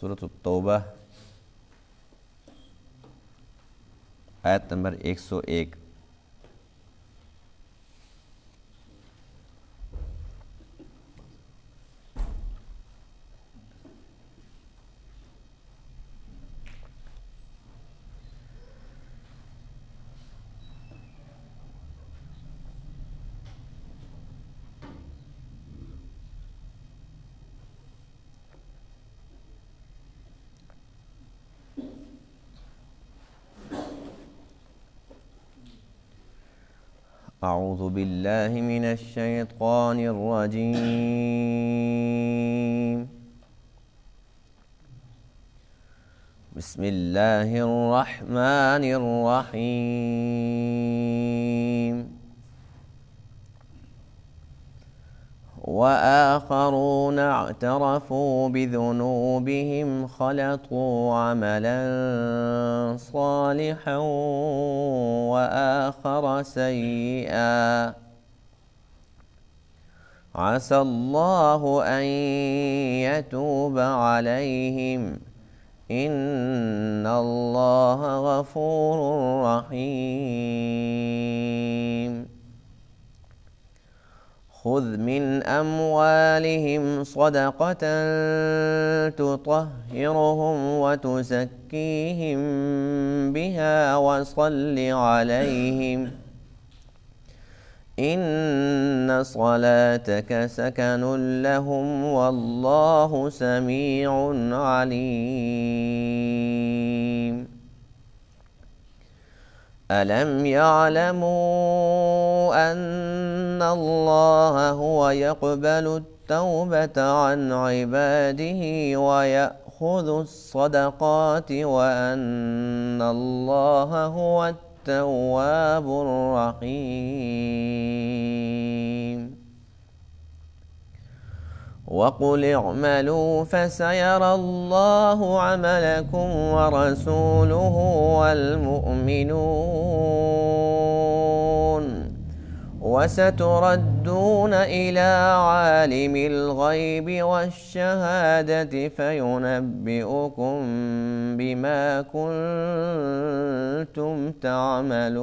سورۃ التوبہ آیت نمبر 101۔ اعوذ باللہ من الشیطان الرجیم، بسم اللہ الرحمن الرحیم۔ وآخرون اعترفوا بذنوبهم خلطوا عملا صالحا وآخر سيئا عسى الله أن يتوب عليهم إن الله غفور رحيم۔ خذ من أموالهم صدقة تطهرهم وتزكيهم بها وصل عليهم إن صلاتك سكن لهم والله سميع عليم۔ ألم يعلموا أن الله هو يقبل التوبة عن عباده ويأخذ الصدقات وأن الله هو التواب الرحيم؟ وقل اعملوا فسيرى الله عملكم ورسوله والمؤمنون وستردون إلى عالم الغيب والشهادة فينبئكم بما كنتم تعملون۔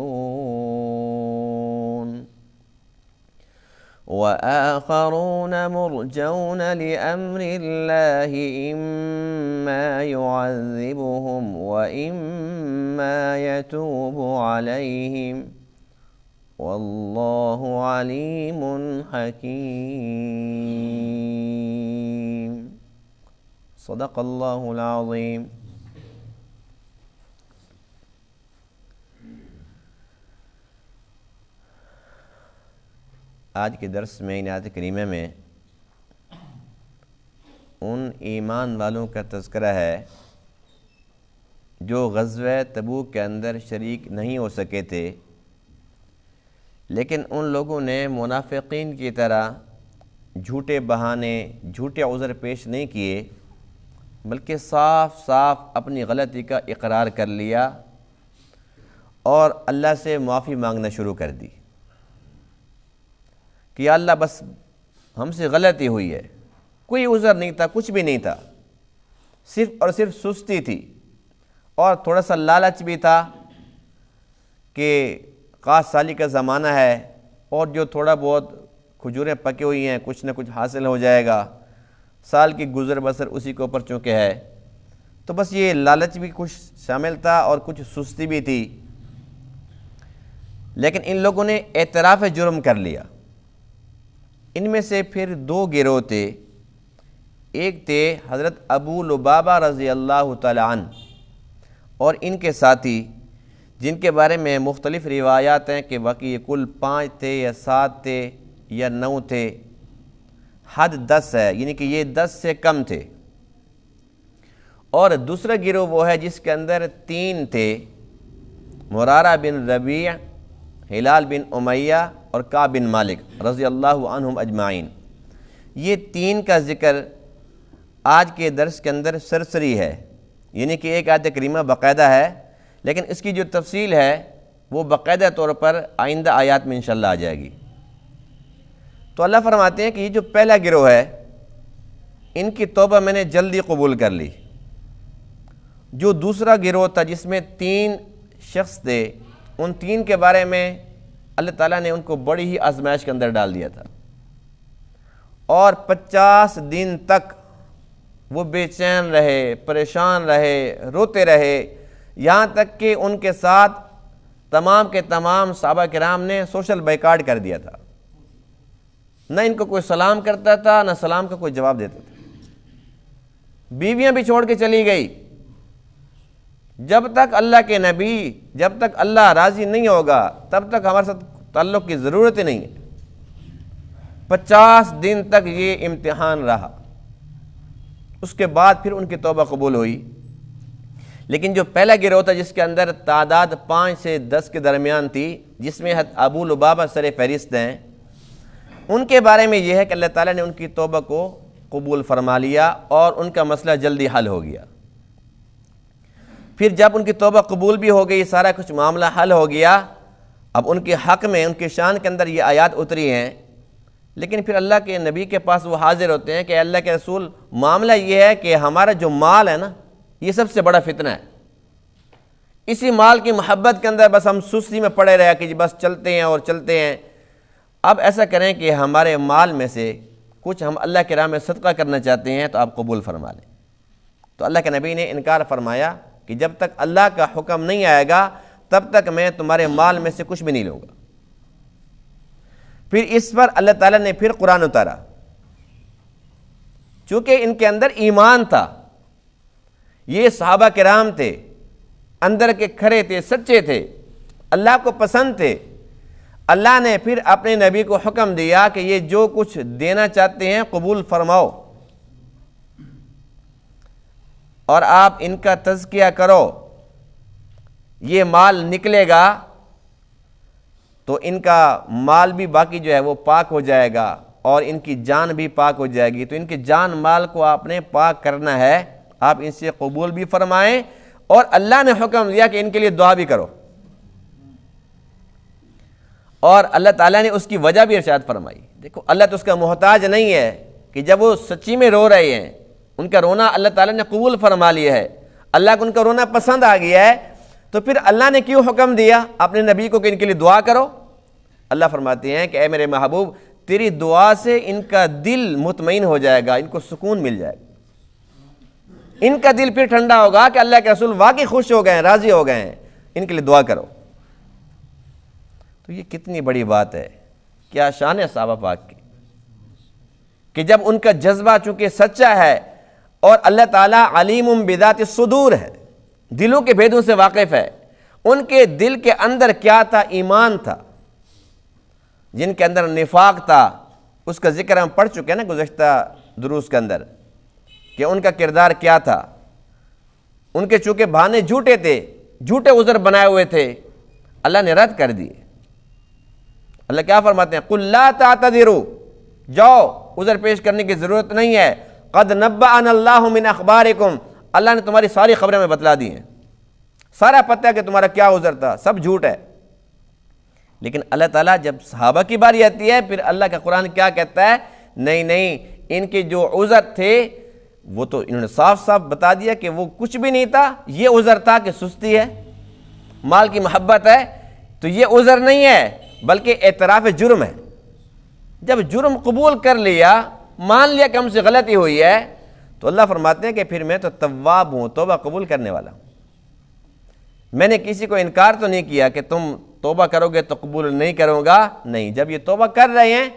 وآخرون مرجون لأمر الله إما يعذبهم وإما يتوب عليهم والله عليم حكيم۔ صدق اللہ العظیم۔ آج کے درس میں ان آیت کریمہ میں ان ایمان والوں کا تذکرہ ہے جو غزوہ تبوک کے اندر شریک نہیں ہو سکے تھے، لیکن ان لوگوں نے منافقین کی طرح جھوٹے بہانے، جھوٹے عذر پیش نہیں کیے، بلکہ صاف صاف اپنی غلطی کا اقرار کر لیا اور اللہ سے معافی مانگنا شروع کر دی کہ یا اللہ بس ہم سے غلطی ہوئی ہے، کوئی عذر نہیں تھا، کچھ بھی نہیں تھا، صرف اور صرف سستی تھی اور تھوڑا سا لالچ بھی تھا کہ خاص سالی کا زمانہ ہے اور جو تھوڑا بہت کھجوریں پکی ہوئی ہیں کچھ نہ کچھ حاصل ہو جائے گا، سال کی گزر بسر اسی کے اوپر چونکہ ہے، تو بس یہ لالچ بھی کچھ شامل تھا اور کچھ سستی بھی تھی۔ لیکن ان لوگوں نے اعتراف جرم کر لیا۔ ان میں سے پھر دو گروہ تھے، ایک تھے حضرت ابو لبابہ رضی اللہ تعالی عنہ اور ان کے ساتھی، جن کے بارے میں مختلف روایات ہیں کہ باقی یہ کل 5 تھے یا 7 تھے یا 9 تھے، حد 10 ہے، یعنی کہ یہ 10 سے کم تھے۔ اور دوسرا گروہ وہ ہے جس کے اندر 3 تھے، مرارہ بن ربیع، ہلال بن امیہ اور کعب بن مالک رضی اللہ عنہم اجمعین۔ یہ 3 کا ذکر آج کے درس کے اندر سرسری ہے، یعنی کہ ایک آیت کریمہ باقاعدہ ہے، لیکن اس کی جو تفصیل ہے وہ باقاعدہ طور پر آئندہ آیات میں انشاءاللہ آ جائے گی۔ تو اللہ فرماتے ہیں کہ یہ جو پہلا گروہ ہے ان کی توبہ میں نے جلدی قبول کر لی، جو دوسرا گروہ تھا جس میں 3 شخص تھے، ان 3 کے بارے میں اللہ تعالیٰ نے ان کو بڑی ہی آزمائش کے اندر ڈال دیا تھا، اور 50 دن تک وہ بے چین رہے، پریشان رہے، روتے رہے، یہاں تک کہ ان کے ساتھ تمام کے تمام صحابہ کرام نے سوشل بائیکاٹ کر دیا تھا، نہ ان کو کوئی سلام کرتا تھا، نہ سلام کا کوئی جواب دیتا تھا۔ بیویاں بھی چھوڑ کے چلی گئی، جب تک اللہ کے نبی، جب تک اللہ راضی نہیں ہوگا تب تک ہمارے ساتھ تعلق کی ضرورت ہی نہیں ہے۔ 50 دن تک یہ امتحان رہا، اس کے بعد پھر ان کی توبہ قبول ہوئی۔ لیکن جو پہلا گروہ تھا جس کے اندر تعداد 5 سے 10 کے درمیان تھی، جس میں حضرت ابو لبابہ سر فہرست ہیں، ان کے بارے میں یہ ہے کہ اللہ تعالیٰ نے ان کی توبہ کو قبول فرما لیا اور ان کا مسئلہ جلدی حل ہو گیا۔ پھر جب ان کی توبہ قبول بھی ہو گئی، سارا کچھ معاملہ حل ہو گیا، اب ان کے حق میں، ان کے شان کے اندر یہ آیات اتری ہیں۔ لیکن پھر اللہ کے نبی کے پاس وہ حاضر ہوتے ہیں کہ اللہ کے رسول، معاملہ یہ ہے کہ ہمارا جو مال ہے نا، یہ سب سے بڑا فتنہ ہے، اسی مال کی محبت کے اندر بس ہم سستی میں پڑے رہے کہ بس چلتے ہیں اور چلتے ہیں۔ اب ایسا کریں کہ ہمارے مال میں سے کچھ ہم اللہ کے راہ میں صدقہ کرنا چاہتے ہیں، تو آپ قبول فرما لیں۔ تو اللہ کے نبی نے انکار فرمایا کہ جب تک اللہ کا حکم نہیں آئے گا تب تک میں تمہارے مال میں سے کچھ بھی نہیں لوں گا۔ پھر اس پر اللہ تعالیٰ نے پھر قرآن اتارا، چونکہ ان کے اندر ایمان تھا، یہ صحابہ کرام تھے، اندر کے کھرے تھے، سچے تھے، اللہ کو پسند تھے۔ اللہ نے پھر اپنے نبی کو حکم دیا کہ یہ جو کچھ دینا چاہتے ہیں قبول فرماؤ، اور آپ ان کا تزکیہ کرو، یہ مال نکلے گا تو ان کا مال بھی باقی جو ہے وہ پاک ہو جائے گا، اور ان کی جان بھی پاک ہو جائے گی۔ تو ان کے جان مال کو آپ نے پاک کرنا ہے، آپ ان سے قبول بھی فرمائیں، اور اللہ نے حکم دیا کہ ان کے لیے دعا بھی کرو، اور اللہ تعالیٰ نے اس کی وجہ بھی ارشاد فرمائی۔ دیکھو، اللہ تو اس کا محتاج نہیں ہے کہ جب وہ سچی میں رو رہے ہیں، ان کا رونا اللہ تعالیٰ نے قبول فرما لیا ہے، اللہ کو ان کا رونا پسند آ گیا ہے، تو پھر اللہ نے کیوں حکم دیا اپنے نبی کو کہ ان کے لیے دعا کرو؟ اللہ فرماتے ہیں کہ اے میرے محبوب، تیری دعا سے ان کا دل مطمئن ہو جائے گا، ان کو سکون مل جائے گا، ان کا دل پھر ٹھنڈا ہوگا کہ اللہ کے رسول واقعی خوش ہو گئے ہیں، راضی ہو گئے ہیں، ان کے لیے دعا کرو۔ تو یہ کتنی بڑی بات ہے، کیا شان ہے صحابہ پاک کی، کہ جب ان کا جذبہ چونکہ سچا ہے، اور اللہ تعالیٰ علیم بذات الصدور ہے، دلوں کے بھیدوں سے واقف ہے، ان کے دل کے اندر کیا تھا؟ ایمان تھا۔ جن کے اندر نفاق تھا، اس کا ذکر ہم پڑھ چکے ہیں نا گزشتہ دروس کے اندر، کہ ان کا کردار کیا تھا۔ ان کے چونکہ بہانے جھوٹے تھے، جھوٹے عذر بنائے ہوئے تھے، اللہ نے رد کر دیے۔ اللہ کیا فرماتے ہیں؟ قُلْ لَا تَعْتَذِرُوا، جاؤ، عذر پیش کرنے کی ضرورت نہیں ہے، قَدْ نَبَّأَنَا اللَّهُ مِنْ أَخْبَارِكُمْ، اللہ نے تمہاری ساری خبریں میں بتلا دی ہیں، سارا پتہ ہے کہ تمہارا کیا عذر تھا، سب جھوٹ ہے۔ لیکن اللہ تعالیٰ جب صحابہ کی باری آتی ہے، پھر اللہ کا قرآن کیا کہتا ہے؟ نہیں نہیں، ان کے جو عذر تھے وہ تو انہوں نے صاف صاف بتا دیا کہ وہ کچھ بھی نہیں تھا، یہ عذر تھا کہ سستی ہے، مال کی محبت ہے، تو یہ عذر نہیں ہے بلکہ اعتراف جرم ہے۔ جب جرم قبول کر لیا، مان لیا کہ ہم سے غلطی ہوئی ہے، تو اللہ فرماتے ہیں کہ پھر میں تو تواب ہوں، توبہ قبول کرنے والا ہوں۔ میں نے کسی کو انکار تو نہیں کیا کہ تم توبہ کرو گے تو قبول نہیں کروں گا، نہیں، جب یہ توبہ کر رہے ہیں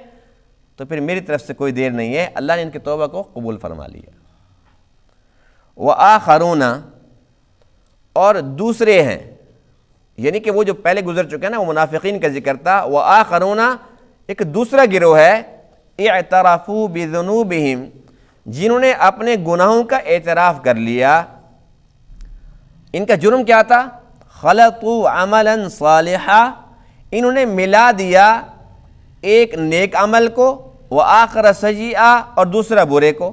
تو پھر میری طرف سے کوئی دیر نہیں ہے، اللہ نے ان کی توبہ کو قبول فرما لیا۔ وآخرون، اور دوسرے ہیں، یعنی کہ وہ جو پہلے گزر چکے ہیں نا، وہ منافقین کا ذکر تھا، وآخرون ایک دوسرا گروہ ہے، اعترفوا بذنوبہم، جنہوں نے اپنے گناہوں کا اعتراف کر لیا۔ ان کا جرم کیا تھا؟ خلطوا عملا صالحا، انہوں نے ملا دیا ایک نیک عمل کو، وآخر سیئا، اور دوسرا برے کو۔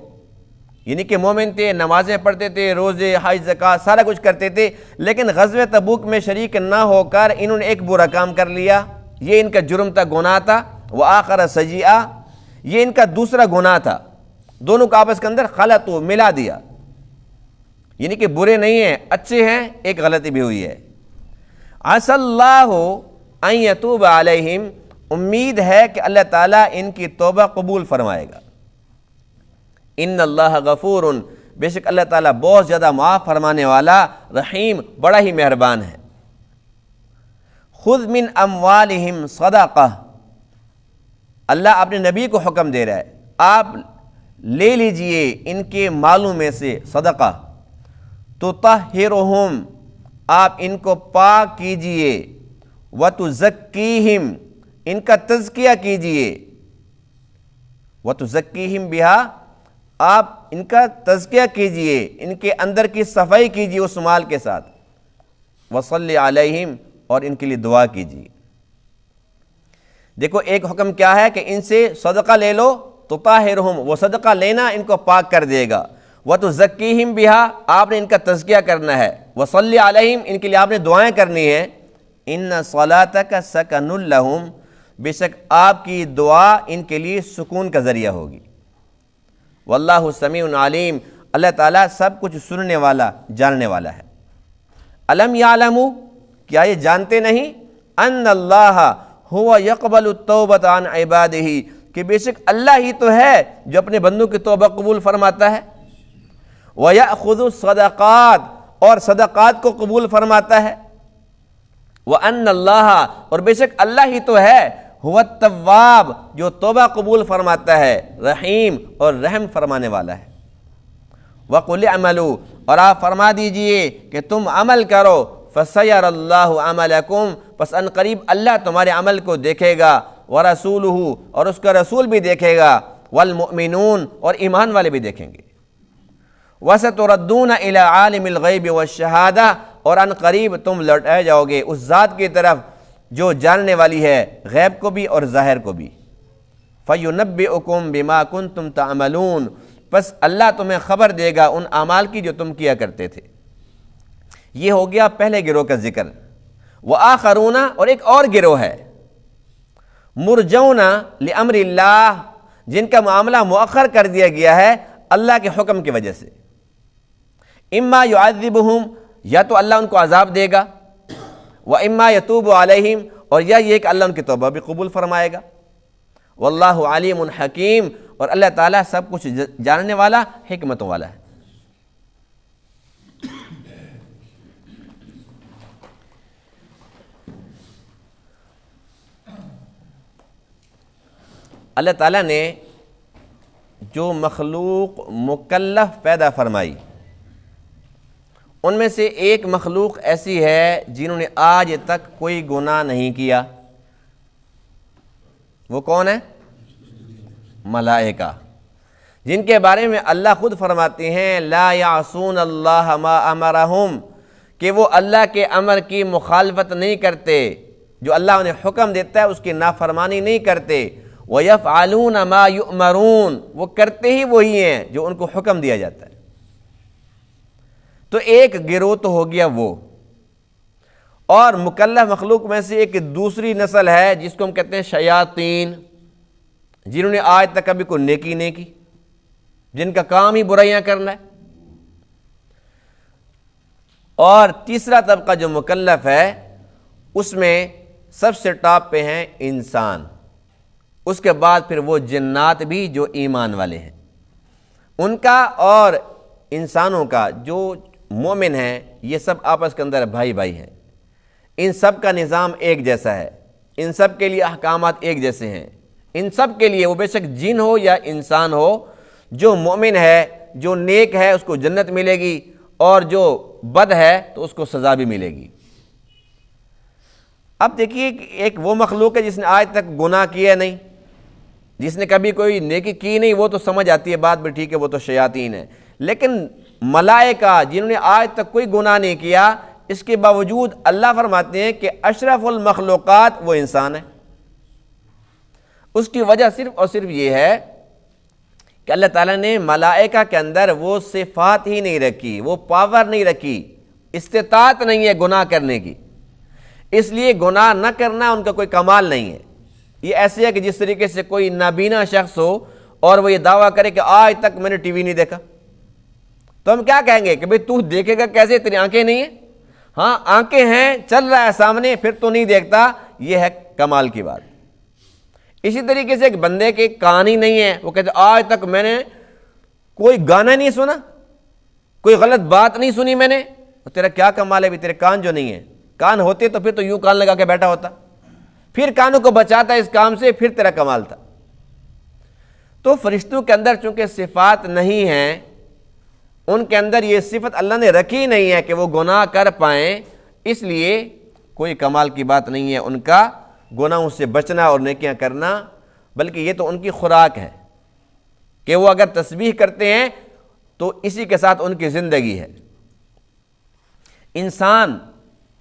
یعنی کہ مومن تھے، نمازیں پڑھتے تھے، روزے، حج، زکوٰۃ، سارا کچھ کرتے تھے، لیکن غزوہ تبوک میں شریک نہ ہو کر انہوں نے ایک برا کام کر لیا، یہ ان کا جرم تھا، گناہ تھا۔ وآخر سیئا، یہ ان کا دوسرا گناہ تھا، دونوں کو آپس کے اندر خلطوا، ملا دیا۔ یعنی کہ برے نہیں ہیں، اچھے ہیں، ایک غلطی بھی ہوئی ہے۔ عسى اللہ ان یتوب علیہم، امید ہے کہ اللہ تعالیٰ ان کی توبہ قبول فرمائے گا۔ ان اللہ غفور، بے شک اللہ تعالیٰ بہت زیادہ معاف فرمانے والا، رحیم، بڑا ہی مہربان ہے۔ خذ من اموالہم صدقہ، اللہ اپنے نبی کو حکم دے رہا ہے، آپ لے لیجئے ان کے مالوں میں سے صدقہ، تطہرہم، آپ ان کو پاک کیجئے، وتزکیہم، ان کا تزکیہ کیجئے، وتزکیہم بہا، آپ ان کا تزکیہ کیجئے، ان کے اندر کی صفائی کیجئے اس مال کے ساتھ، وصلی علیہم، اور ان کے لیے دعا کیجئے۔ دیکھو ایک حکم کیا ہے کہ ان سے صدقہ لے لو، تطہرہم، وہ صدقہ لینا ان کو پاک کر دے گا، وتزکیہم بہا، آپ نے ان کا تزکیہ کرنا ہے، وصلی علیہم، ان کے لیے آپ نے دعائیں کرنی ہیں۔ ان صلاتک سکن لہم، بے شک آپ کی دعا ان کے لیے سکون کا ذریعہ ہوگی۔ واللہ سمیع علیم، اللہ تعالیٰ سب کچھ سننے والا، جاننے والا ہے۔ الم یعلموا، کیا یہ جانتے نہیں، ان اللہ هو یقبل التوبۃ عن عبادہ، کہ بے شک اللہ ہی تو ہے جو اپنے بندوں کی توبہ قبول فرماتا ہے، وَيَأْخُذُ الصَّدَقَاتِ، اور صدقات کو قبول فرماتا ہے، وَأَنَّ اللَّهَ، اور بے شک اللہ ہی تو ہے، هُوَ التَّوَّابُ، جو توبہ قبول فرماتا ہے، رحیم، اور رحم فرمانے والا ہے۔ وَقُلِ اعْمَلُوا، اور آپ فرما دیجئے کہ تم عمل کرو، فَسَيَرَ اللَّهُ عَمَلَكُمْ، پس ان قریب اللہ تمہارے عمل کو دیکھے گا، وَرَسُولُهُ، اور اس کا رسول بھی دیکھے گا، وَالْمُؤْمِنُونَ، اور ایمان والے بھی دیکھیں گے۔ وَسَتُرَدُّونَ إِلَىٰ عَالِمِ الْغَيْبِ وَالشَّهَادَةِ، اور ان قریب تم لوٹائے جاؤ گے اس ذات کی طرف جو جاننے والی ہے غیب کو بھی اور ظاہر کو بھی۔ فَيُنَبِّئُكُم بِمَا كُنتُمْ تَعْمَلُونَ، پس اللہ تمہیں خبر دے گا ان اعمال کی جو تم کیا کرتے تھے۔ یہ ہو گیا پہلے گروہ کا ذکر۔ وَآخَرُونَ، اور ایک اور گروہ ہے، مُرْجَوْنَ لِأَمْرِ اللَّهِ، جن کا معاملہ مؤخر کر دیا گیا ہے اللہ کے حکم کی وجہ سے۔ اما يعذبهم، یا تو اللہ ان کو عذاب دے گا، وَإِمَّا يَتُوبُ عَلَيْهِمْ، اور یا یہ کہ اللہ ان کی توبہ بھی قبول فرمائے گا۔ واللہ علیم حکیم، اور اللہ تعالیٰ سب کچھ جاننے والا، حکمتوں والا ہے۔ اللہ تعالیٰ نے جو مخلوق مکلف پیدا فرمائی، ان میں سے ایک مخلوق ایسی ہے جنہوں نے آج تک کوئی گناہ نہیں کیا۔ وہ کون ہے؟ ملائکہ، جن کے بارے میں اللہ خود فرماتے ہیں لا یعصون اللہ ما امرہم، کہ وہ اللہ کے امر کی مخالفت نہیں کرتے، جو اللہ انہیں حکم دیتا ہے اس کی نافرمانی نہیں کرتے۔ وَيَفْعَلُونَ مَا يُؤْمَرُونَ، وہ کرتے ہی وہی ہیں جو ان کو حکم دیا جاتا ہے۔ تو ایک گروہ تو ہو گیا وہ، اور مکلف مخلوق میں سے ایک دوسری نسل ہے جس کو ہم کہتے ہیں شیاطین، جنہوں نے آج تک کبھی کوئی نیکی نہیں کی، جن کا کام ہی برائیاں کرنا ہے۔ اور تیسرا طبقہ جو مکلف ہے، اس میں سب سے ٹاپ پہ ہیں انسان، اس کے بعد پھر وہ جنات بھی جو ایمان والے ہیں، ان کا اور انسانوں کا جو مومن ہیں، یہ سب آپس کے اندر بھائی بھائی ہیں، ان سب کا نظام ایک جیسا ہے، ان سب کے لیے احکامات ایک جیسے ہیں، ان سب کے لیے وہ بے شک جن ہو یا انسان ہو، جو مومن ہے، جو نیک ہے اس کو جنت ملے گی، اور جو بد ہے تو اس کو سزا بھی ملے گی۔ اب دیکھیے کہ ایک وہ مخلوق ہے جس نے آج تک گناہ کیا نہیں، جس نے کبھی کوئی نیکی کی نہیں، وہ تو سمجھ آتی ہے بات بھی، ٹھیک ہے وہ تو شیاطین ہے۔ لیکن ملائکہ جنہوں نے آج تک کوئی گناہ نہیں کیا، اس کے باوجود اللہ فرماتے ہیں کہ اشرف المخلوقات وہ انسان ہے۔ اس کی وجہ صرف اور صرف یہ ہے کہ اللہ تعالیٰ نے ملائکہ کے اندر وہ صفات ہی نہیں رکھی، وہ پاور نہیں رکھی، استطاعت نہیں ہے گناہ کرنے کی، اس لیے گناہ نہ کرنا ان کا کوئی کمال نہیں ہے۔ یہ ایسے ہے کہ جس طریقے سے کوئی نابینا شخص ہو اور وہ یہ دعویٰ کرے کہ آج تک میں نے ٹی وی نہیں دیکھا، تو ہم کیا کہیں گے کہ بھئی تو دیکھے گا کیسے، تیری آنکھیں نہیں ہیں؟ ہاں آنکھیں ہیں، چل رہا ہے سامنے، پھر تو نہیں دیکھتا، یہ ہے کمال کی بات۔ اسی طریقے سے ایک بندے کے کان ہی نہیں ہے، وہ کہتے آج تک میں نے کوئی گانا نہیں سنا، کوئی غلط بات نہیں سنی میں نے، تیرا کیا کمال ہے بھی، تیرے کان جو نہیں ہے، کان ہوتے تو پھر تو یوں کان لگا کے بیٹھا ہوتا، پھر کانوں کو بچاتا اس کام سے، پھر تیرا کمال تھا۔ تو فرشتوں کے اندر چونکہ صفات نہیں ہیں، ان کے اندر یہ صفت اللہ نے رکھی نہیں ہے کہ وہ گناہ کر پائیں، اس لیے کوئی کمال کی بات نہیں ہے ان کا گناہوں سے بچنا اور نیکیاں کرنا، بلکہ یہ تو ان کی خوراک ہے کہ وہ اگر تسبیح کرتے ہیں تو اسی کے ساتھ ان کی زندگی ہے۔ انسان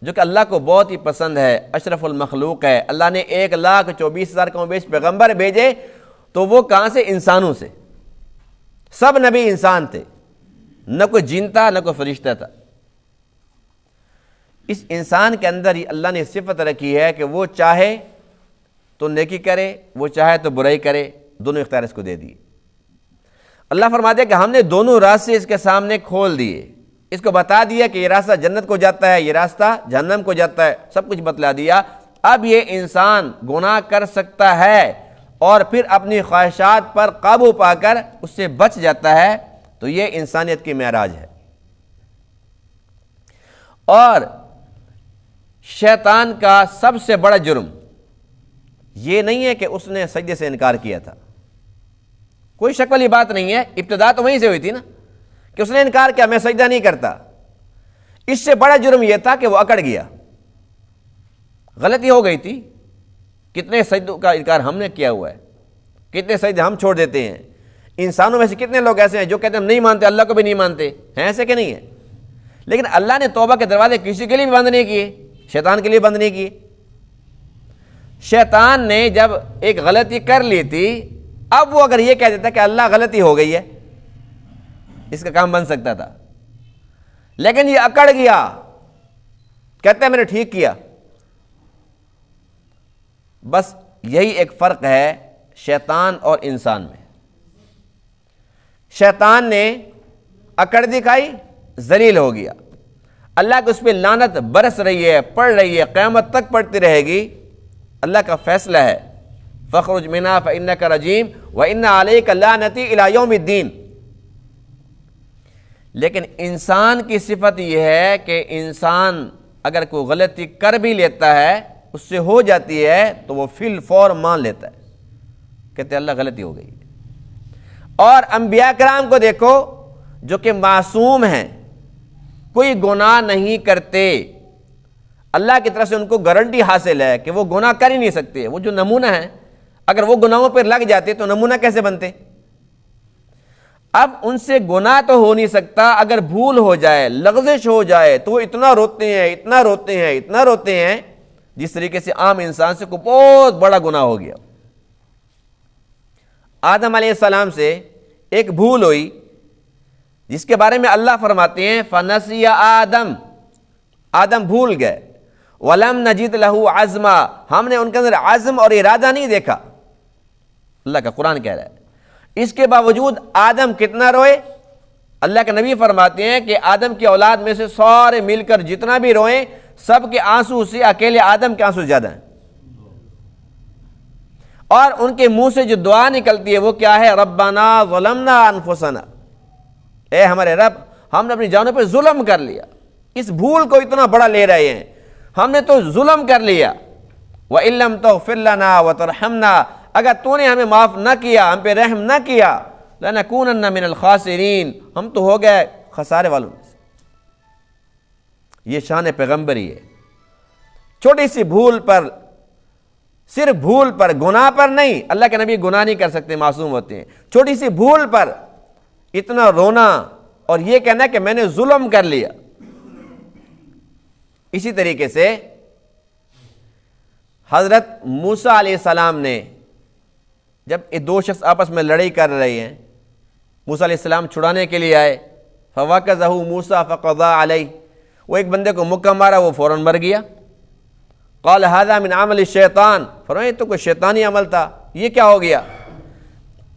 جو کہ اللہ کو بہت ہی پسند ہے، اشرف المخلوق ہے، اللہ نے 1,24,000 کم و بیش پیغمبر بھیجے، تو وہ کہاں سے؟ انسانوں سے۔ سب نبی انسان تھے، نہ کوئی جن تھا نہ کوئی فرشتہ تھا۔ اس انسان کے اندر ہی اللہ نے صفت رکھی ہے کہ وہ چاہے تو نیکی کرے، وہ چاہے تو برائی کرے، دونوں اختیار اس کو دے دیے۔ اللہ فرماتے ہیں کہ ہم نے دونوں راستے اس کے سامنے کھول دیے، اس کو بتا دیا کہ یہ راستہ جنت کو جاتا ہے، یہ راستہ جہنم کو جاتا ہے، سب کچھ بتلا دیا۔ اب یہ انسان گناہ کر سکتا ہے اور پھر اپنی خواہشات پر قابو پا کر اس سے بچ جاتا ہے، تو یہ انسانیت کی معراج ہے۔ اور شیطان کا سب سے بڑا جرم یہ نہیں ہے کہ اس نے سجدے سے انکار کیا تھا، کوئی شک والی بات نہیں ہے، ابتدا تو وہیں سے ہوئی تھی نا کہ اس نے انکار کیا، میں سجدہ نہیں کرتا۔ اس سے بڑا جرم یہ تھا کہ وہ اکڑ گیا، غلطی ہو گئی تھی۔ کتنے سجدوں کا انکار ہم نے کیا ہوا ہے، کتنے سجدے ہم چھوڑ دیتے ہیں۔ انسانوں میں سے کتنے لوگ ایسے ہیں جو کہتے ہیں ہم نہیں مانتے، اللہ کو بھی نہیں مانتے ہیں، ایسے کہ نہیں ہے؟ لیکن اللہ نے توبہ کے دروازے کسی کے لیے بھی بند نہیں کیے، شیطان کے لیے بند نہیں کیے۔ شیطان نے جب ایک غلطی کر لی تھی، اب وہ اگر یہ کہہ دیتا کہ اللہ غلطی ہو گئی ہے، اس کا کام بن سکتا تھا، لیکن یہ اکڑ گیا، کہتا ہے میں نے ٹھیک کیا۔ بس یہی ایک فرق ہے شیطان اور انسان میں۔ شیطان نے اکڑ دکھائی، ذلیل ہو گیا، اللہ کو اس پہ لعنت برس رہی ہے، پڑ رہی ہے، قیامت تک پڑتی رہے گی۔ اللہ کا فیصلہ ہے فَاخْرُجْ مِنْهَا فَإِنَّكَ رَجِيمٌ وَإِنَّ عَلَيْكَ لَعْنَتِي إِلَىٰ يَوْمِ الدِّينِ۔ لیکن انسان کی صفت یہ ہے کہ انسان اگر کوئی غلطی کر بھی لیتا ہے، اس سے ہو جاتی ہے، تو وہ فی الفور مان لیتا ہے، کہتے ہیں اللہ غلطی ہو گئی۔ اور انبیاء کرام کو دیکھو جو کہ معصوم ہیں، کوئی گناہ نہیں کرتے، اللہ کی طرف سے ان کو گارنٹی حاصل ہے کہ وہ گناہ کر ہی نہیں سکتے۔ وہ جو نمونہ ہیں، اگر وہ گناہوں پر لگ جاتے تو نمونہ کیسے بنتے؟ اب ان سے گناہ تو ہو نہیں سکتا، اگر بھول ہو جائے، لغزش ہو جائے تو وہ اتنا روتے ہیں، اتنا روتے ہیں، اتنا روتے ہیں، جس طریقے سے عام انسان سے کوئی بہت بڑا گناہ ہو گیا۔ آدم علیہ السلام سے ایک بھول ہوئی، جس کے بارے میں اللہ فرماتے ہیں فَنَسِيَ آدم بھول گئے، وَلَمْ نَجِدْ لَهُ عَزْمًا، ہم نے ان کے اندر عزم اور ارادہ نہیں دیکھا۔ اللہ کا قرآن کہہ رہا ہے۔ اس کے باوجود آدم کتنا روئے؟ اللہ کے نبی فرماتے ہیں کہ آدم کی اولاد میں سے سارے مل کر جتنا بھی روئیں، سب کے آنسو سے اکیلے آدم کے آنسو زیادہ ہیں۔ اور ان کے منہ سے جو دعا نکلتی ہے وہ کیا ہے؟ ربنا ظلمنا انفسنا، اے ہمارے رب، ہم نے اپنی جانوں پہ ظلم کر لیا۔ اس بھول کو اتنا بڑا لے رہے ہیں، ہم نے تو ظلم کر لیا۔ وَإِن لَّمْ تَغْفِرْ لَنَا وَتَرْحَمْنَا، اگر تو نے ہمیں معاف نہ کیا، ہم پہ رحم نہ کیا، لَنَكُونَنَّ مِنَ الْخَاسِرِينَ، ہم تو ہو گئے خسارے والوں میں سے۔ یہ شان پیغمبری ہے۔ چھوٹی سی بھول پر، صرف بھول پر، گناہ پر نہیں، اللہ کے نبی گناہ نہیں کر سکتے، معصوم ہوتے ہیں، چھوٹی سی بھول پر اتنا رونا اور یہ کہنا کہ میں نے ظلم کر لیا۔ اسی طریقے سے حضرت موسیٰ علیہ السلام نے جب یہ دو شخص آپس میں لڑائی کر رہے ہیں، موسیٰ علیہ السلام چھڑانے کے لیے آئے، فَوَكَزَهُ مُوسَىٰ فَقَضَىٰ عَلَيْهِ، وہ ایک بندے کو مکہ مارا، وہ فوراً مر گیا۔ قال هذا من عمل الشیطان، فرمایا یہ تو کوئی شیطانی عمل تھا، یہ کیا ہو گیا؟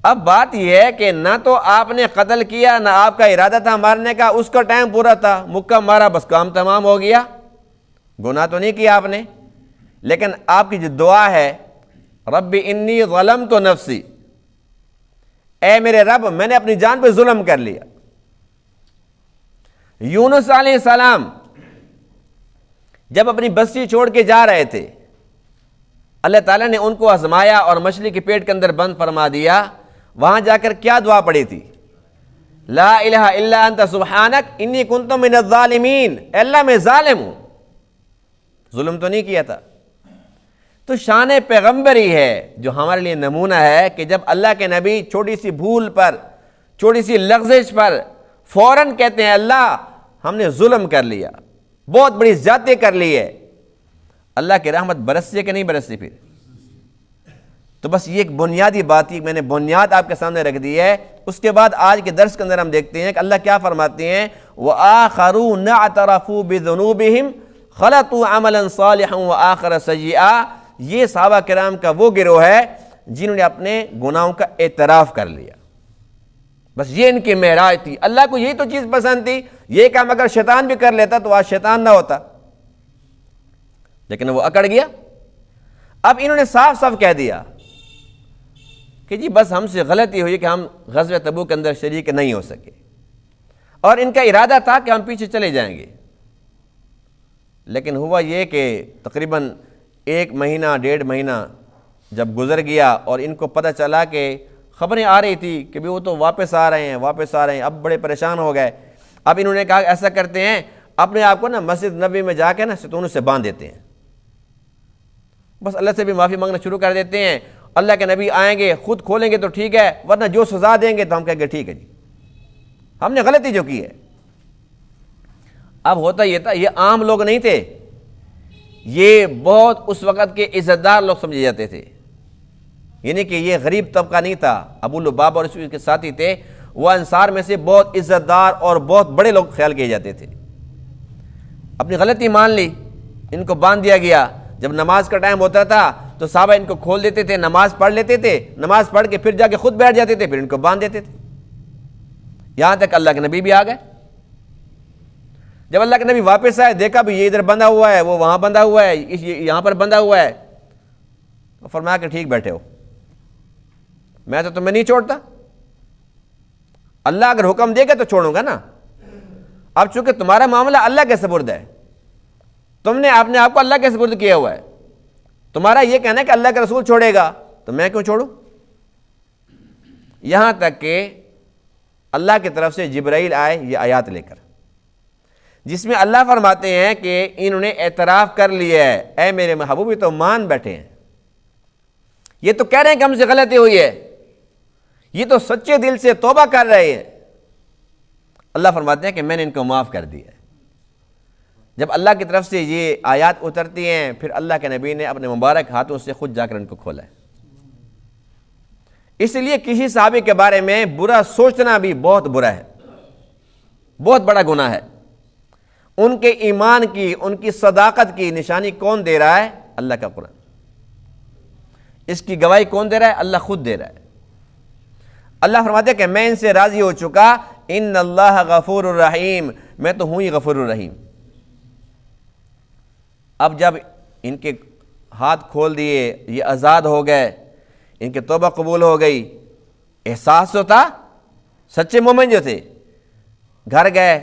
اب بات یہ ہے کہ نہ تو آپ نے قتل کیا، نہ آپ کا ارادہ تھا مارنے کا، اس کا ٹائم پورا تھا، مکہ مارا، بس کام تمام ہو گیا، گناہ تو نہیں کیا آپ نے۔ لیکن آپ کی جو دعا ہے رب انی ظلمت نفسی، اے میرے رب میں نے اپنی جان پہ ظلم کر لیا۔ یونس علیہ السلام جب اپنی بستی چھوڑ کے جا رہے تھے، اللہ تعالیٰ نے ان کو آزمایا اور مچھلی کے پیٹ کے اندر بند فرما دیا۔ وہاں جا کر کیا دعا پڑھی تھی؟ لا الہ الا انت سبحانک انی کنت من الظالمین، اے اللہ میں ظالم ہوں، ظلم تو نہیں کیا تھا۔ تو شان پیغمبری ہے جو ہمارے لیے نمونہ ہے کہ جب اللہ کے نبی چھوٹی سی بھول پر، چھوٹی سی لغزش پر فوراً کہتے ہیں اللہ ہم نے ظلم کر لیا، بہت بڑی زیادتی کر لی ہے، اللہ کی رحمت برستی ہے کہ نہیں برستی؟ پھر تو بس یہ ایک بنیادی بات ہی میں نے بنیاد آپ کے سامنے رکھ دی ہے۔ اس کے بعد آج کے درس کے اندر ہم دیکھتے ہیں کہ اللہ کیا فرماتے ہیں، وَآخَرُونَ اعْتَرَفُوا بِذُنُوبِهِمْ خَلَطُوا عَمَلًا صَالِحًا وَآخَرَ سَيِّئًا۔ یہ صحابہ کرام کا وہ گروہ ہے جنہوں نے اپنے گناہوں کا اعتراف کر لیا، بس یہ ان کی معراج تھی۔ اللہ کو یہی تو چیز پسند تھی، یہ کام اگر شیطان بھی کر لیتا تو آج شیطان نہ ہوتا، لیکن وہ اکڑ گیا۔ اب انہوں نے صاف صاف کہہ دیا کہ جی بس ہم سے غلطی ہوئی کہ ہم غزوہ تبوک کے اندر شریک نہیں ہو سکے، اور ان کا ارادہ تھا کہ ہم پیچھے چلے جائیں گے، لیکن ہوا یہ کہ تقریباً 1 مہینہ 1.5 مہینہ جب گزر گیا اور ان کو پتہ چلا کہ خبریں آ رہی تھی کہ وہ تو واپس آ رہے ہیں، اب بڑے پریشان ہو گئے۔ اب انہوں نے کہا ایسا کرتے ہیں اپنے آپ کو نا مسجد نبوی میں جا کے نا ستونوں سے باندھ دیتے ہیں، بس اللہ سے بھی معافی مانگنا شروع کر دیتے ہیں۔ اللہ کے نبی آئیں گے خود کھولیں گے تو ٹھیک ہے، ورنہ جو سزا دیں گے تو ہم کہیں گے ٹھیک ہے جی ہم نے غلطی جو کی ہے۔ اب ہوتا یہ تھا، یہ عام لوگ نہیں تھے، یہ بہت اس وقت کے عزت دار لوگ سمجھے جاتے تھے، یعنی کہ یہ غریب طبقہ نہیں تھا۔ ابو لبابہ اور اس کے ساتھی تھے، وہ انصار میں سے بہت عزت دار اور بہت بڑے لوگ خیال کیے جاتے تھے۔ اپنی غلطی مان لی، ان کو باندھ دیا گیا۔ جب نماز کا ٹائم ہوتا تھا تو صحابہ ان کو کھول دیتے تھے، نماز پڑھ لیتے تھے، نماز پڑھ کے پھر جا کے خود بیٹھ جاتے تھے، پھر ان کو باندھ دیتے تھے، یہاں تک اللہ کے نبی بھی آ گئے۔ جب اللہ کے نبی واپس آئے، دیکھا بھی یہ ادھر بندھا ہوا ہے، وہ وہاں بندھا ہوا ہے، یہاں پر بندھا ہوا ہے، تو فرمایا کہ ٹھیک بیٹھے ہو، میں تو تمہیں نہیں چھوڑتا، اللہ اگر حکم دے گا تو چھوڑوں گا نا۔ اب چونکہ تمہارا معاملہ اللہ کے سپرد ہے، تم نے اپنے آپ کو اللہ کے سپرد کیا ہوا ہے، تمہارا یہ کہنا ہے کہ اللہ کا رسول چھوڑے گا تو میں کیوں چھوڑوں؟ یہاں تک کہ اللہ کی طرف سے جبرائیل آئے یہ آیات لے کر، جس میں اللہ فرماتے ہیں کہ انہوں نے اعتراف کر لیا ہے، اے میرے محبوب یہ تو مان بیٹھے ہیں، یہ تو کہہ رہے ہیں کہ ہم سے غلطی ہوئی ہے، یہ تو سچے دل سے توبہ کر رہے ہیں۔ اللہ فرماتے ہیں کہ میں نے ان کو معاف کر دیا ہے۔ جب اللہ کی طرف سے یہ آیات اترتی ہیں، پھر اللہ کے نبی نے اپنے مبارک ہاتھوں سے خود جا کر ان کو کھولا ہے۔ اس لیے کسی صحابی کے بارے میں برا سوچنا بھی بہت برا ہے، بہت بڑا گناہ ہے۔ ان کے ایمان کی، ان کی صداقت کی نشانی کون دے رہا ہے؟ اللہ کا قرآن۔ اس کی گواہی کون دے رہا ہے؟ اللہ خود دے رہا ہے۔ اللہ فرماتے ہیں کہ میں ان سے راضی ہو چکا، ان اللہ غفور الرحیم، میں تو ہوں ہی غفور الرحیم۔ اب جب ان کے ہاتھ کھول دیے، یہ آزاد ہو گئے، ان کی توبہ قبول ہو گئی، احساس تو تھا، سچے مومن جو تھے گھر گئے،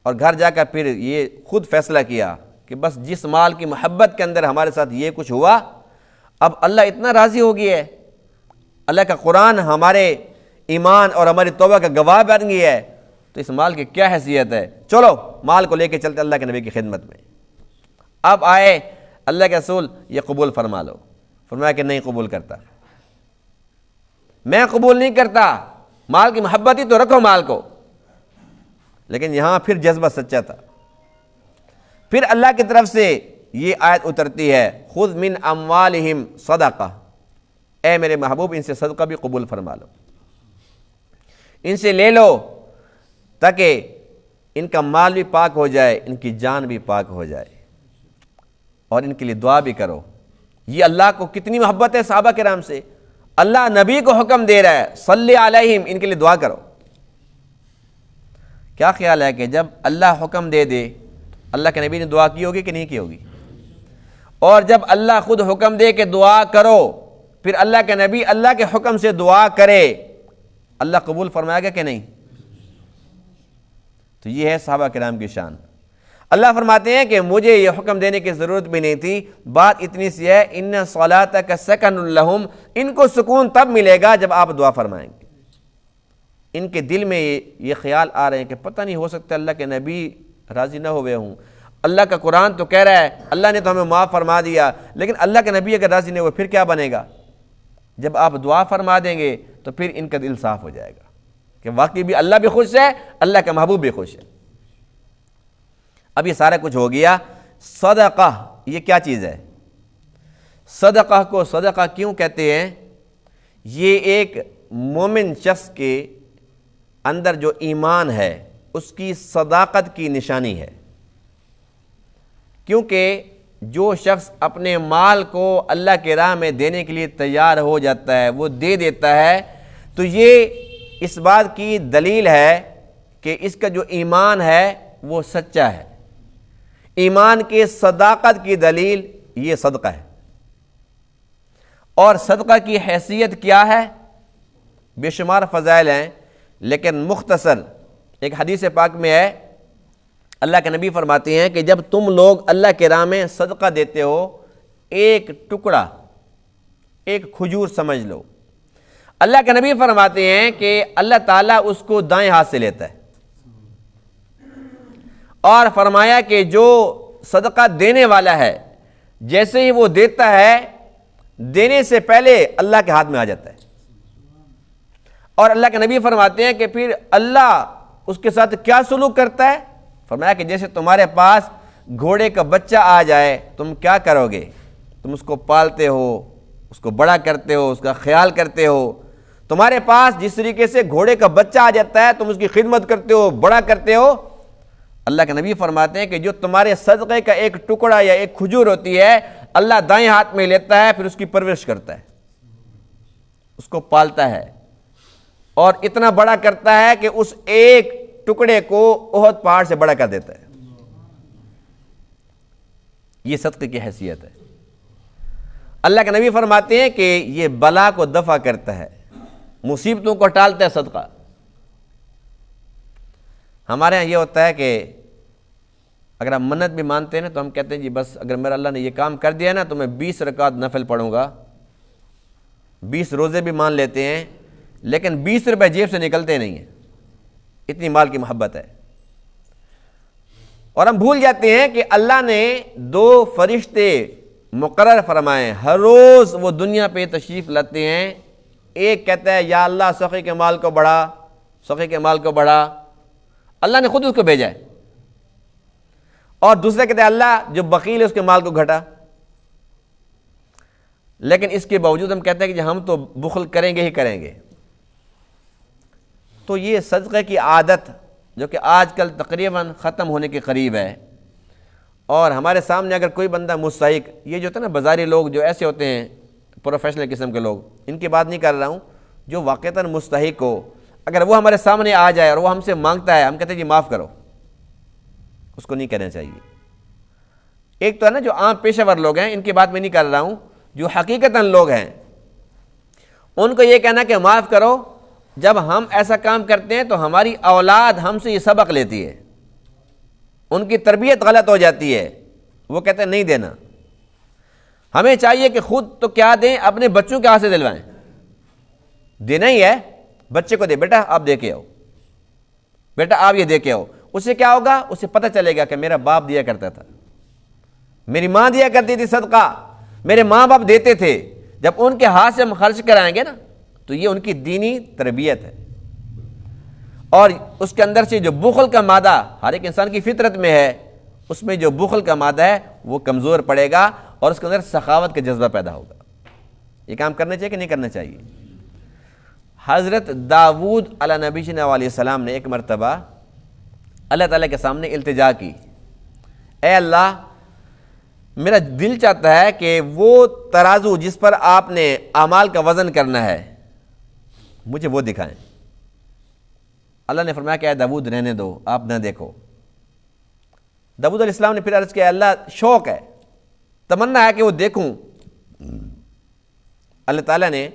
اور گھر جا کر پھر یہ خود فیصلہ کیا کہ بس جس مال کی محبت کے اندر ہمارے ساتھ یہ کچھ ہوا، اب اللہ اتنا راضی ہو گیا ہے، اللہ کا قرآن ہمارے ایمان اور ہماری توبہ کا گواہ بن گیا ہے، تو اس مال کی کیا حیثیت ہے، چلو مال کو لے کے چلتے اللہ کے نبی کی خدمت میں۔ اب آئے اللہ کے رسول، یہ قبول فرما لو۔ فرمایا کہ نہیں قبول کرتا، میں قبول نہیں کرتا، مال کی محبت ہی تو رکھو مال کو۔ لیکن یہاں پھر جذبہ سچا تھا۔ پھر اللہ کی طرف سے یہ آیت اترتی ہے، خذ من اموالہم صدقہ، اے میرے محبوب ان سے صدقہ بھی قبول فرما لو، ان سے لے لو تاکہ ان کا مال بھی پاک ہو جائے، ان کی جان بھی پاک ہو جائے، اور ان کے لیے دعا بھی کرو۔ یہ اللہ کو کتنی محبت ہے صحابہ کرام سے، اللہ نبی کو حکم دے رہا ہے صلی علیہم، ان کے لیے دعا کرو۔ کیا خیال ہے کہ جب اللہ حکم دے دے، اللہ کے نبی نے دعا کی ہوگی کہ نہیں کی ہوگی؟ اور جب اللہ خود حکم دے کہ دعا کرو، پھر اللہ کے نبی اللہ کے حکم سے دعا کرے، اللہ قبول فرمائے گا کہ نہیں؟ تو یہ ہے صحابہ کرام کی شان۔ اللہ فرماتے ہیں کہ مجھے یہ حکم دینے کی ضرورت بھی نہیں تھی، بات اتنی سی ہے ان صلاتک سکن لہم، ان کو سکون تب ملے گا جب آپ دعا فرمائیں گے۔ ان کے دل میں یہ خیال آ رہے ہیں کہ پتہ نہیں، ہو سکتا ہے اللہ کے نبی راضی نہ ہوئے ہوں، اللہ کا قرآن تو کہہ رہا ہے اللہ نے تو ہمیں معاف فرما دیا، لیکن اللہ کے نبی اگر راضی نہیں ہوئے پھر کیا بنے گا؟ جب آپ دعا فرما دیں گے تو پھر ان کا دل صاف ہو جائے گا کہ واقعی بھی اللہ بھی خوش ہے، اللہ کا محبوب بھی خوش ہے۔ اب یہ سارا کچھ ہو گیا۔ صدقہ یہ کیا چیز ہے؟ صدقہ کو صدقہ کیوں کہتے ہیں؟ یہ ایک مومن شخص کے اندر جو ایمان ہے اس کی صداقت کی نشانی ہے، کیونکہ جو شخص اپنے مال کو اللہ کے راہ میں دینے کے لیے تیار ہو جاتا ہے، وہ دے دیتا ہے، تو یہ اس بات کی دلیل ہے کہ اس کا جو ایمان ہے وہ سچا ہے۔ ایمان کے صداقت کی دلیل یہ صدقہ ہے۔ اور صدقہ کی حیثیت کیا ہے؟ بے شمار فضائل ہیں، لیکن مختصر ایک حدیث پاک میں ہے، اللہ کے نبی فرماتے ہیں کہ جب تم لوگ اللہ کے راہ میں صدقہ دیتے ہو، ایک ٹکڑا، ایک کھجور سمجھ لو، اللہ کے نبی فرماتے ہیں کہ اللہ تعالیٰ اس کو دائیں ہاتھ سے لیتا ہے، اور فرمایا کہ جو صدقہ دینے والا ہے جیسے ہی وہ دیتا ہے، دینے سے پہلے اللہ کے ہاتھ میں آ جاتا ہے۔ اور اللہ کے نبی فرماتے ہیں کہ پھر اللہ اس کے ساتھ کیا سلوک کرتا ہے؟ فرمایا کہ جیسے تمہارے پاس گھوڑے کا بچہ آ جائے، تم کیا کرو گے؟ تم اس کو پالتے ہو، اس کو بڑا کرتے ہو، اس کا خیال کرتے ہو۔ تمہارے پاس جس طریقے سے گھوڑے کا بچہ آ جاتا ہے، تم اس کی خدمت کرتے ہو، بڑا کرتے ہو۔ اللہ کے نبی فرماتے ہیں کہ جو تمہارے صدقے کا ایک ٹکڑا یا ایک کھجور ہوتی ہے، اللہ دائیں ہاتھ میں لیتا ہے، پھر اس کی پرورش کرتا ہے، اس کو پالتا ہے، اور اتنا بڑا کرتا ہے کہ اس ایک ٹکڑے کو احد پہاڑ سے بڑا کر دیتا ہے۔ یہ صدقے کی حیثیت ہے۔ اللہ کے نبی فرماتے ہیں کہ یہ بلا کو دفع کرتا ہے، مصیبتوں کو ٹالتا ہے صدقہ۔ ہمارے ہاں یہ ہوتا ہے کہ اگر ہم منت بھی مانتے ہیں نا تو ہم کہتے ہیں جی بس اگر میرا اللہ نے یہ کام کر دیا نا تو میں 20 رکعت نفل پڑھوں گا، 20 روزے بھی مان لیتے ہیں، لیکن 20 روپے جیب سے نکلتے نہیں ہیں، اتنی مال کی محبت ہے۔ اور ہم بھول جاتے ہیں کہ اللہ نے 2 فرشتے مقرر فرمائے، ہر روز وہ دنیا پہ تشریف لاتے ہیں۔ ایک کہتا ہے یا اللہ سخی کے مال کو بڑھا، سخی کے مال کو بڑھا، اللہ نے خود اس کو بھیجا ہے۔ اور دوسرا کہتا ہے اللہ جو بخیل ہے اس کے مال کو گھٹا۔ لیکن اس کے باوجود ہم کہتے ہیں کہ ہم تو بخل کریں گے ہی کریں گے۔ تو یہ صدقے کی عادت جو کہ آج کل تقریباً ختم ہونے کے قریب ہے، اور ہمارے سامنے اگر کوئی بندہ مستحق، یہ جو ہوتا ہے نا بازاری لوگ جو ایسے ہوتے ہیں پروفیشنل قسم کے لوگ، ان کی بات نہیں کر رہا ہوں، جو واقعتاً مستحق ہو، اگر وہ ہمارے سامنے آ جائے اور وہ ہم سے مانگتا ہے، ہم کہتے ہیں جی معاف کرو، اس کو نہیں کہنا چاہیے۔ ایک تو ہے نا جو عام پیشہ ور لوگ ہیں، ان کی بات میں نہیں کر رہا ہوں، جو حقیقتاً لوگ ہیں ان کو یہ کہنا کہ معاف کرو، جب ہم ایسا کام کرتے ہیں تو ہماری اولاد ہم سے یہ سبق لیتی ہے، ان کی تربیت غلط ہو جاتی ہے، وہ کہتے ہیں نہیں دینا۔ ہمیں چاہیے کہ خود تو کیا دیں، اپنے بچوں کے ہاتھ سے دلوائیں، دینا ہی ہے بچے کو دے، بیٹا آپ دے کے آؤ، بیٹا آپ یہ دے کے آؤ۔ اس سے کیا ہوگا؟ اسے پتہ چلے گا کہ میرا باپ دیا کرتا تھا، میری ماں دیا کرتی تھی صدقہ، میرے ماں باپ دیتے تھے۔ جب ان کے ہاتھ سے ہم خرچ کرائیں گے نا تو یہ ان کی دینی تربیت ہے۔ اور اس کے اندر سے جو بخل کا مادہ ہر ایک انسان کی فطرت میں ہے، اس میں جو بخل کا مادہ ہے وہ کمزور پڑے گا، اور اس کے اندر سخاوت کا جذبہ پیدا ہوگا۔ یہ کام کرنا چاہیے کہ نہیں کرنا چاہیے؟ حضرت داؤد علیہ نبی علیہ السلام نے ایک مرتبہ اللہ تعالیٰ کے سامنے التجا کی، اے اللہ میرا دل چاہتا ہے کہ وہ ترازو جس پر آپ نے اعمال کا وزن کرنا ہے مجھے وہ دکھائیں۔ اللہ نے فرمایا کہ اے داؤد رہنے دو، آپ نہ دیکھو۔ داؤد علیہ السلام نے پھر عرض کیا اللہ شوق ہے، تمنا ہے کہ وہ دیکھوں۔ اللہ تعالیٰ نے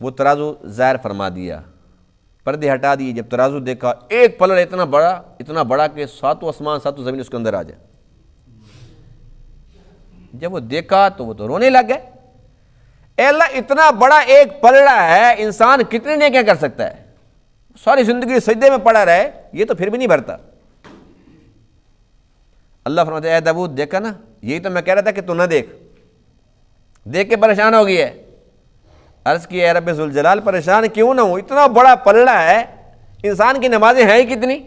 وہ ترازو ظاہر فرما دیا، پردے ہٹا دیے۔ جب ترازو دیکھا ایک پلڑ اتنا بڑا کہ ساتوں آسمان ساتوں زمین اس کے اندر آ جائے۔ جب وہ دیکھا تو وہ تو رونے لگ گئے، اے اللہ اتنا بڑا ایک پلڑا ہے، انسان کتنے نیکیاں کر سکتا ہے، ساری زندگی سجدے میں پڑا رہے، یہ تو پھر بھی نہیں بھرتا۔ اللہ فرماتے اے داؤد دیکھا نا، یہی تو میں کہہ رہا تھا کہ تو نہ دیکھ کے پریشان ہو گئی ہے۔ عرض کی اے رب ذوالجلال پریشان کیوں نہ ہوں، اتنا بڑا پلڑا ہے، انسان کی نمازیں ہیں ہی کتنی،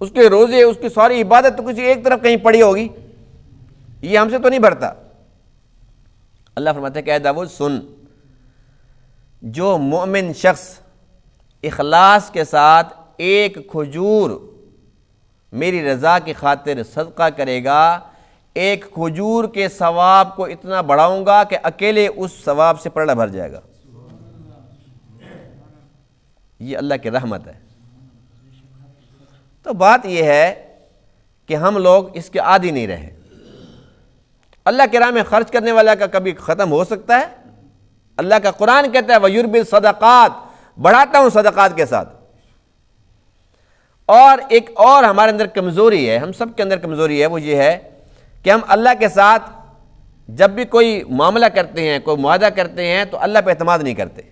اس کے روزے، اس کی ساری عبادت تو کسی ایک طرف کہیں پڑی ہوگی، یہ ہم سے تو نہیں بھرتا۔ اللہ فرماتے ہیں کہ اے داؤد سن، جو مومن شخص اخلاص کے ساتھ ایک کھجور میری رضا کی خاطر صدقہ کرے گا، ایک کھجور کے ثواب کو اتنا بڑھاؤں گا کہ اکیلے اس ثواب سے پلڑا بھر جائے گا۔ یہ اللہ کی رحمت ہے۔ تو بات یہ ہے کہ ہم لوگ اس کے عادی نہیں رہے۔ اللہ کی راہ میں خرچ کرنے والا کا کبھی ختم ہو سکتا ہے؟ اللہ کا قرآن کہتا ہے وَيُرْبِي الصَّدَقَاتِ، بڑھاتا ہوں صدقات کے ساتھ۔ اور ایک اور ہمارے اندر کمزوری ہے، ہم سب کے اندر کمزوری ہے، وہ یہ ہے کہ ہم اللہ کے ساتھ جب بھی کوئی معاملہ کرتے ہیں، کوئی معاہدہ کرتے ہیں تو اللہ پہ اعتماد نہیں کرتے۔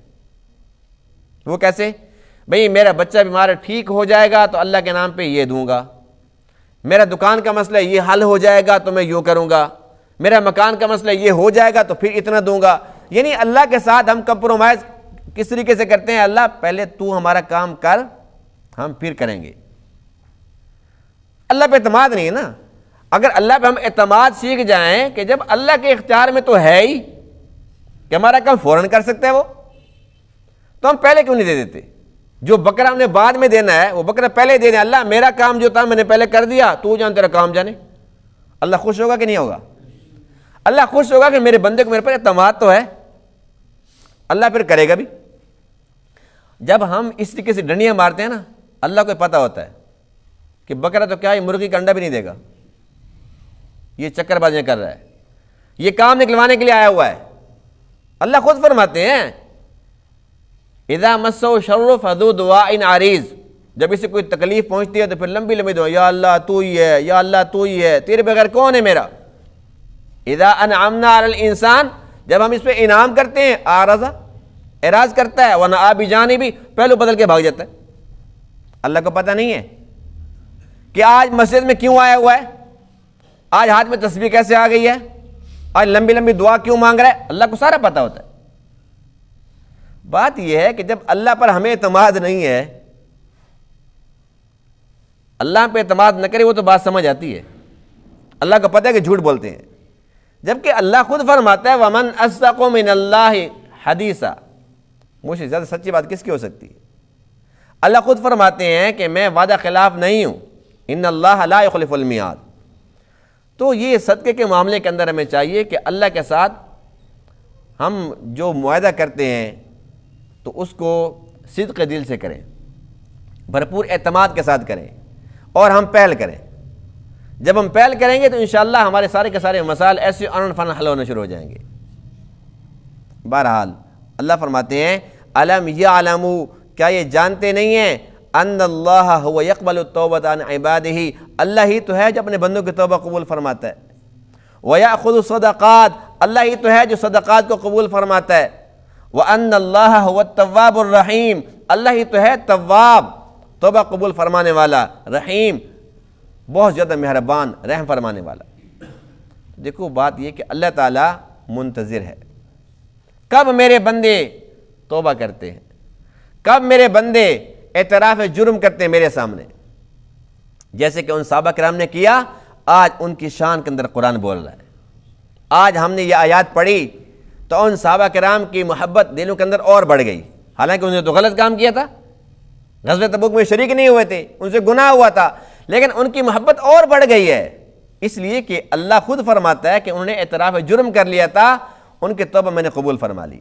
وہ کیسے؟ بھئی میرا بچہ بیمار ٹھیک ہو جائے گا تو اللہ کے نام پہ یہ دوں گا، میرا دکان کا مسئلہ یہ حل ہو جائے گا تو میں یوں کروں گا، میرا مکان کا مسئلہ یہ ہو جائے گا تو پھر اتنا دوں گا۔ یعنی اللہ کے ساتھ ہم کمپرومائز کس طریقے سے کرتے ہیں؟ اللہ پہلے تو ہمارا کام کر، ہم پھر کریں گے۔ اللہ پہ اعتماد نہیں ہے نا۔ اگر اللہ پہ ہم اعتماد سیکھ جائیں کہ جب اللہ کے اختیار میں تو ہے ہی کہ ہمارا کام فوراً کر سکتا ہے وہ، تو ہم پہلے کیوں نہیں دے دیتے؟ جو بکرا ہم نے بعد میں دینا ہے وہ بکرا پہلے دے دیں۔ اللہ میرا کام جو تھا میں نے پہلے کر دیا، تو جان تیرا کام جانے۔ اللہ خوش ہوگا کہ نہیں ہوگا؟ اللہ خوش ہوگا کہ میرے بندے کو میرے پر اعتماد تو ہے، اللہ پھر کرے گا بھی۔ جب ہم اس طریقے سے ڈنڈیاں مارتے ہیں نا، اللہ کو پتہ ہوتا ہے کہ بکرا تو کیا یہ مرغی کا انڈا بھی نہیں دے گا، یہ چکر بازیاں کر رہا ہے، یہ کام نکلوانے کے لیے آیا ہوا ہے۔ اللہ خود فرماتے ہیں اذا مسو شر فذو دعاء عریض، جب اسے کوئی تکلیف پہنچتی ہے تو پھر لمبی لمبی دعا، یا اللہ تو ہی ہے، یا اللہ تو ہی ہے، تیرے بغیر کون ہے میرا۔ اذا انعمنا علی الانسان، جب ہم اس پہ انعام کرتے ہیں اعرض، اعراض کرتا ہے، ونأى بجانبی، پہلو بدل کے بھاگ جاتا ہے۔ اللہ کو پتہ نہیں ہے کہ آج مسجد میں کیوں آیا ہوا ہے، آج ہاتھ میں تسبیح کیسے آ گئی ہے، آج لمبی لمبی دعا کیوں مانگ رہا ہے، اللہ کو سارا پتہ ہوتا ہے۔ بات یہ ہے کہ جب اللہ پر ہمیں اعتماد نہیں ہے، اللہ پہ اعتماد نہ کرے، وہ تو بات سمجھ آتی ہے، اللہ کو پتہ ہے کہ جھوٹ بولتے ہیں، جبکہ اللہ خود فرماتا ہے وَمَنْ أَصْدَقُ مِنَ اللَّهِ حَدِيثًا، مجھ سے زیادہ سچی بات کس کی ہو سکتی ہے؟ اللہ خود فرماتے ہیں کہ میں وعدہ خلاف نہیں ہوں، ان اللہ لا یخلف المیعاد۔ تو یہ صدقے کے معاملے کے اندر ہمیں چاہیے کہ اللہ کے ساتھ ہم جو معاہدہ کرتے ہیں تو اس کو صدق دل سے کریں، بھرپور اعتماد کے ساتھ کریں، اور ہم پہل کریں۔ جب ہم پہل کریں گے تو انشاءاللہ ہمارے سارے کے سارے مسائل ایسے انن فن حل ہونا شروع ہو جائیں گے۔ بہرحال اللہ فرماتے ہیں الم یعلموا، کیا یہ جانتے نہیں ہیں ان اللہ هو یقبل التوبۃ عن عبادہ، اللہ ہی تو ہے جو اپنے بندوں کی توبہ قبول فرماتا ہے، ویأخذ الصدقات، اللہ ہی تو ہے جو صدقات کو قبول فرماتا ہے، وان اللہ هو التواب الرحیم، اللہ ہی تو ہے تواب، توبہ قبول فرمانے والا، رحیم، بہت زیادہ مہربان، رحم فرمانے والا۔ دیکھو بات یہ کہ اللہ تعالیٰ منتظر ہے کب میرے بندے توبہ کرتے ہیں، کب میرے بندے اعتراف جرم کرتے ہیں میرے سامنے، جیسے کہ ان صحابہ کرام نے کیا۔ آج ان کی شان کے اندر قرآن بول رہا ہے۔ آج ہم نے یہ آیات پڑھی تو ان صحابہ کرام کی محبت دلوں کے اندر اور بڑھ گئی، حالانکہ انہوں نے تو غلط کام کیا تھا، غزوہ تبوک میں شریک نہیں ہوئے تھے، ان سے گناہ ہوا تھا، لیکن ان کی محبت اور بڑھ گئی ہے، اس لیے کہ اللہ خود فرماتا ہے کہ انہوں نے اعتراف جرم کر لیا تھا، ان کی توبہ میں نے قبول فرما لی۔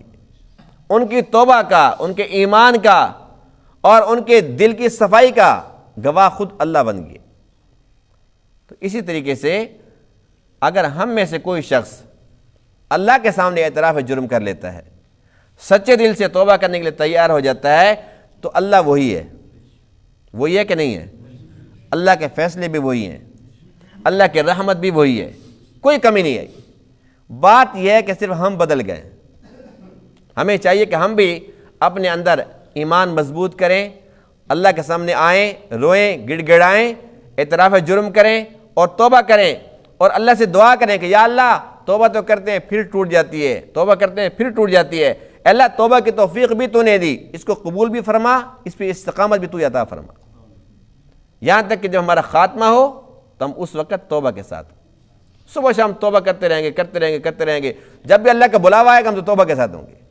ان کی توبہ کا، ان کے ایمان کا اور ان کے دل کی صفائی کا گواہ خود اللہ بن گئے۔ تو اسی طریقے سے اگر ہم میں سے کوئی شخص اللہ کے سامنے اعتراف جرم کر لیتا ہے، سچے دل سے توبہ کرنے کے لیے تیار ہو جاتا ہے، تو اللہ وہی ہے، وہی ہے کہ نہیں ہے؟ اللہ کے فیصلے بھی وہی ہیں، اللہ کی رحمت بھی وہی ہے، کوئی کمی نہیں ہے۔ بات یہ ہے کہ صرف ہم بدل گئے۔ ہمیں چاہیے کہ ہم بھی اپنے اندر ایمان مضبوط کریں، اللہ کے سامنے آئیں، روئیں، گڑ گڑائیں، اعتراف جرم کریں اور توبہ کریں، اور اللہ سے دعا کریں کہ یا اللہ توبہ تو کرتے ہیں پھر ٹوٹ جاتی ہے، توبہ کرتے ہیں پھر ٹوٹ جاتی ہے، اللہ توبہ کی توفیق بھی تو نے دی، اس کو قبول بھی فرما، اس پہ استقامت بھی تو عطا فرما، یہاں تک کہ جب ہمارا خاتمہ ہو تو ہم اس وقت توبہ کے ساتھ صبح شام توبہ کرتے رہیں گے، کرتے رہیں گے، کرتے رہیں گے، جب بھی اللہ کا بلاوا آئے گا ہم تو توبہ کے ساتھ ہوں گے۔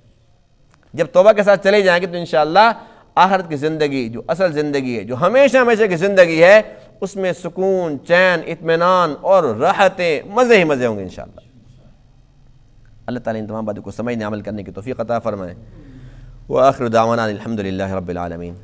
جب توبہ کے ساتھ چلے جائیں گے تو انشاءاللہ آخرت کی زندگی جو اصل زندگی ہے، جو ہمیشہ ہمیشہ کی زندگی ہے، اس میں سکون، چین، اطمینان اور راحتیں، مزے ہی مزے ہوں گے انشاءاللہ۔ اللہ تعالیٰ ان تمام باتوں کو سمجھنے، عمل کرنے کی توفیق عطا فرمائے۔ وآخر دعوانا الحمد للہ رب العالمین۔